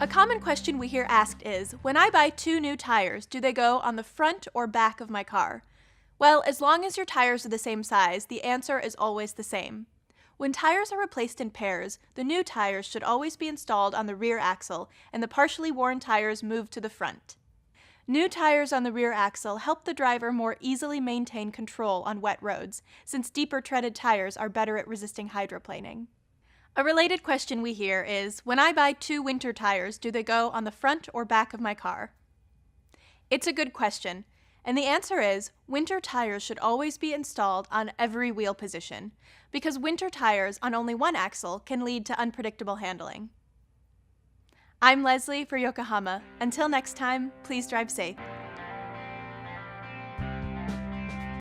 A common question we hear asked is, when I buy 2 new tires, do they go on the front or back of my car? Well, as long as your tires are the same size, the answer is always the same. When tires are replaced in pairs, the new tires should always be installed on the rear axle and the partially worn tires moved to the front. New tires on the rear axle help the driver more easily maintain control on wet roads, since deeper treaded tires are better at resisting hydroplaning. A related question we hear is, when I buy 2 winter tires, do they go on the front or back of my car? It's a good question, and the answer is, winter tires should always be installed on every wheel position, because winter tires on only one axle can lead to unpredictable handling. I'm Leslie for Yokohama. Until next time, please drive safe.